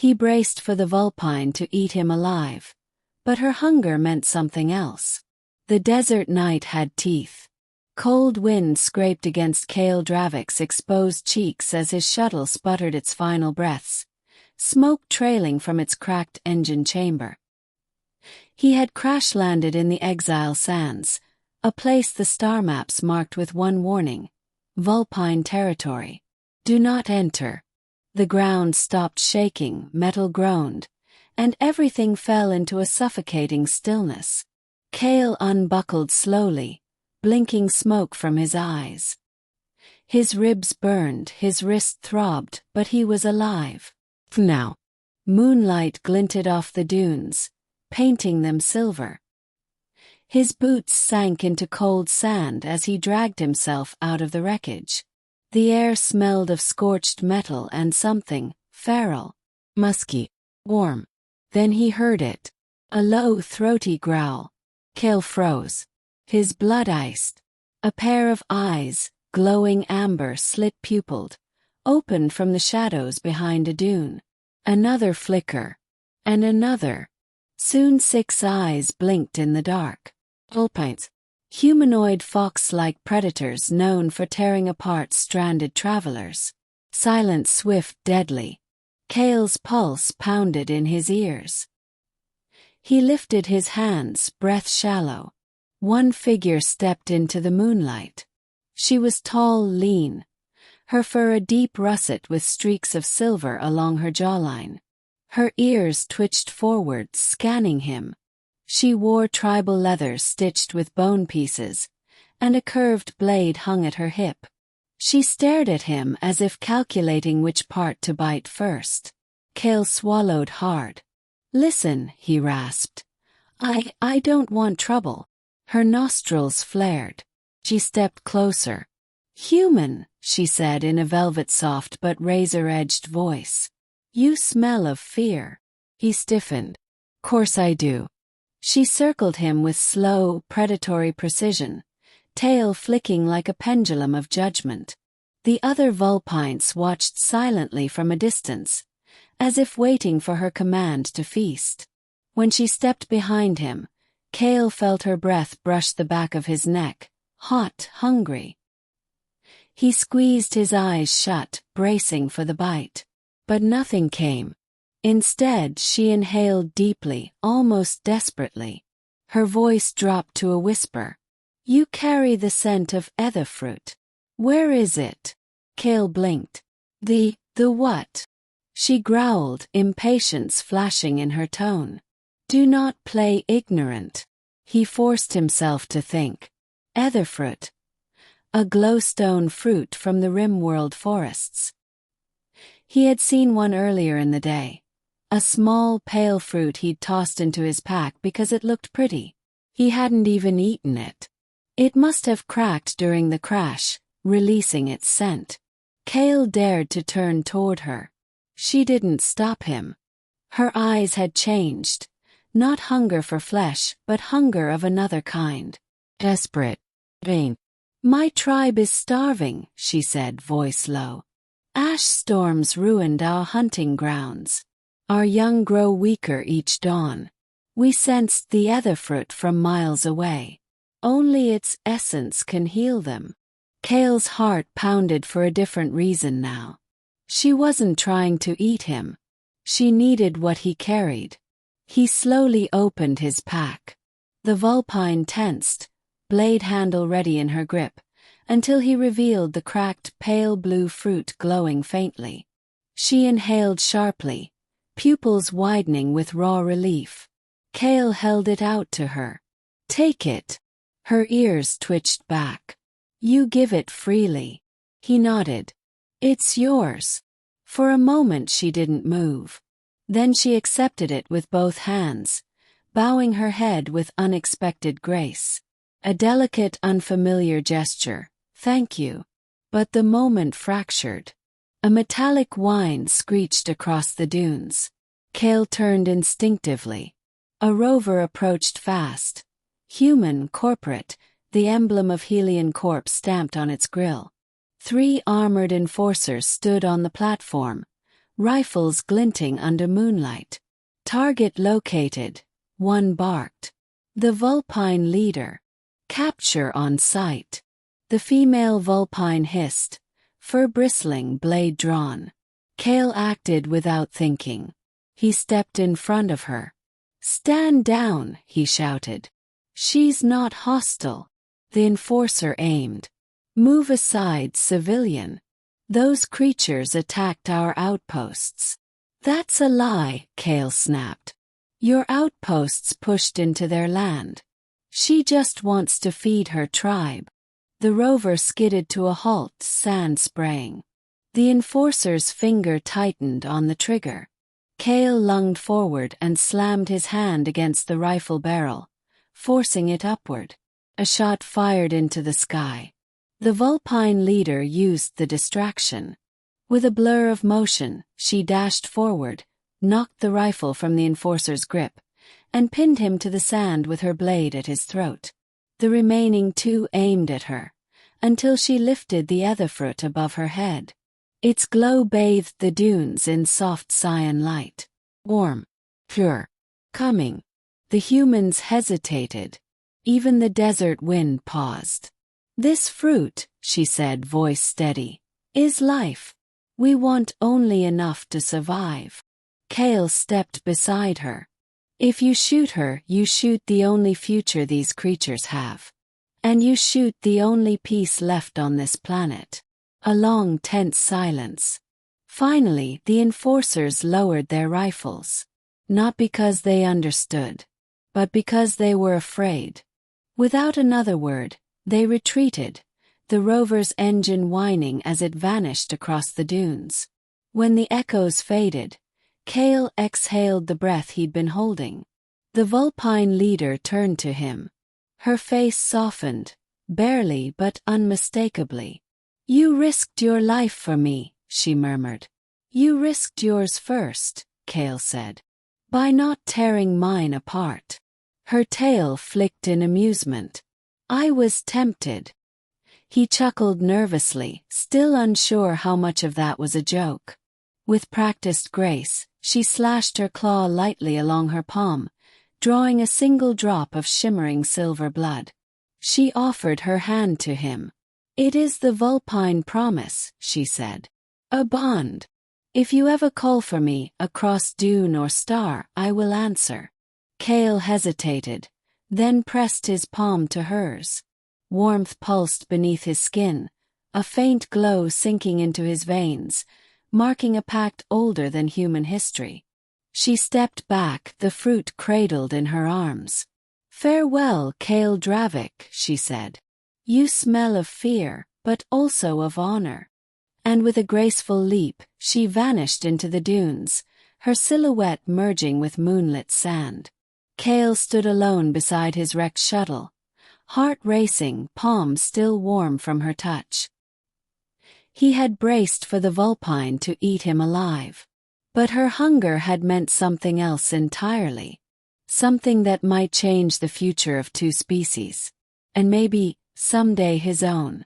He braced for the Vulpine to eat him alive, but her hunger meant something else. The desert night had teeth. Cold wind scraped against Kael Dravik's exposed cheeks as his shuttle sputtered its final breaths, smoke trailing from its cracked engine chamber. He had crash-landed in the Exile sands, a place the star maps marked with one warning: Vulpine territory. Do not enter. The ground stopped shaking, metal groaned, and everything fell into a suffocating stillness. Kael unbuckled slowly, blinking smoke from his eyes. His ribs burned, his wrist throbbed, but he was alive. Now. Moonlight glinted off the dunes, painting them silver. His boots sank into cold sand as he dragged himself out of the wreckage. The air smelled of scorched metal and something, feral, musky, warm. Then he heard it. A low, throaty growl. Kael froze. His blood iced. A pair of eyes, glowing amber, slit-pupilled, opened from the shadows behind a dune. Another flicker. And another. Soon 6 eyes blinked in the dark. Vulpines. Humanoid fox-like predators known for tearing apart stranded travelers. Silent, swift, deadly. Kael's pulse pounded in his ears. He lifted his hands, breath shallow. One figure stepped into the moonlight. She was tall, lean, her fur a deep russet with streaks of silver along her jawline. Her ears twitched forward, scanning him. She wore tribal leather stitched with bone pieces, and a curved blade hung at her hip. She stared at him as if calculating which part to bite first. Kael swallowed hard. "Listen," he rasped. I don't want trouble." Her nostrils flared. She stepped closer. "Human," she said in a velvet-soft but razor-edged voice. "You smell of fear." He stiffened. "Course I do." She circled him with slow, predatory precision, tail flicking like a pendulum of judgment. The other Vulpines watched silently from a distance, as if waiting for her command to feast. When she stepped behind him, Kael felt her breath brush the back of his neck, hot, hungry. He squeezed his eyes shut, bracing for the bite. But nothing came. Instead, she inhaled deeply, almost desperately. Her voice dropped to a whisper. "You carry the scent of Aetherfruit. Where is it?" Kael blinked. The what?" She growled, impatience flashing in her tone. "Do not play ignorant." He forced himself to think. Aetherfruit. A glowstone fruit from the Rimworld forests. He had seen one earlier in the day. A small, pale fruit he'd tossed into his pack because it looked pretty. He hadn't even eaten it. It must have cracked during the crash, releasing its scent. Kael dared to turn toward her. She didn't stop him. Her eyes had changed. Not hunger for flesh, but hunger of another kind. Desperate. Vain. "My tribe is starving," she said, voice low. "Ash storms ruined our hunting grounds. Our young grow weaker each dawn. We sensed the Aetherfruit from miles away. Only its essence can heal them." Kael's heart pounded for a different reason now. She wasn't trying to eat him. She needed what he carried. He slowly opened his pack. The Vulpine tensed, blade handle ready in her grip, until he revealed the cracked pale blue fruit glowing faintly. She inhaled sharply, pupils widening with raw relief. Kael held it out to her. "Take it." Her ears twitched back. "You give it freely." He nodded. "It's yours." For a moment she didn't move. Then she accepted it with both hands, bowing her head with unexpected grace. A delicate, unfamiliar gesture. "Thank you." But the moment fractured. A metallic whine screeched across the dunes. Kael turned instinctively. A rover approached fast. Human, corporate, the emblem of Helion Corp stamped on its grille. 3 armored enforcers stood on the platform, rifles glinting under moonlight. Target located, one barked. The Vulpine leader. Capture on sight. The female Vulpine hissed, fur bristling, blade drawn. Kael acted without thinking. He stepped in front of her. "Stand down," he shouted. "She's not hostile." The enforcer aimed. "Move aside, civilian. Those creatures attacked our outposts." "That's a lie," Kael snapped. "Your outposts pushed into their land. She just wants to feed her tribe." The rover skidded to a halt, sand spraying. The enforcer's finger tightened on the trigger. Kael lunged forward and slammed his hand against the rifle barrel, forcing it upward. A shot fired into the sky. The Vulpine leader used the distraction. With a blur of motion, she dashed forward, knocked the rifle from the enforcer's grip, and pinned him to the sand with her blade at his throat. The remaining two aimed at her, until she lifted the Aetherfruit above her head. Its glow bathed the dunes in soft cyan light. Warm. Pure. Coming. The humans hesitated. Even the desert wind paused. "This fruit," she said, voice steady, "is life. We want only enough to survive." Kael stepped beside her. "If you shoot her, you shoot the only future these creatures have. And you shoot the only peace left on this planet." A long, tense silence. Finally, the enforcers lowered their rifles. Not because they understood, but because they were afraid. Without another word, they retreated, the rover's engine whining as it vanished across the dunes. When the echoes faded, Kael exhaled the breath he'd been holding. The Vulpine leader turned to him. Her face softened, barely but unmistakably. "You risked your life for me," she murmured. "You risked yours first," Kael said. "By not tearing mine apart." Her tail flicked in amusement. "I was tempted." He chuckled nervously, still unsure how much of that was a joke. With practiced grace, she slashed her claw lightly along her palm, drawing a single drop of shimmering silver blood. She offered her hand to him. "It is the Vulpine promise," she said. "A bond. If you ever call for me, across dune or star, I will answer." Kael hesitated, then pressed his palm to hers. Warmth pulsed beneath his skin, a faint glow sinking into his veins, marking a pact older than human history. She stepped back, the fruit cradled in her arms. "Farewell, Kael Dravik," she said. "You smell of fear, but also of honor." And with a graceful leap, she vanished into the dunes, her silhouette merging with moonlit sand. Kael stood alone beside his wrecked shuttle, heart racing, palm still warm from her touch. He had braced for the Vulpine to eat him alive. But her hunger had meant something else entirely. Something that might change the future of two species. And maybe, someday his own.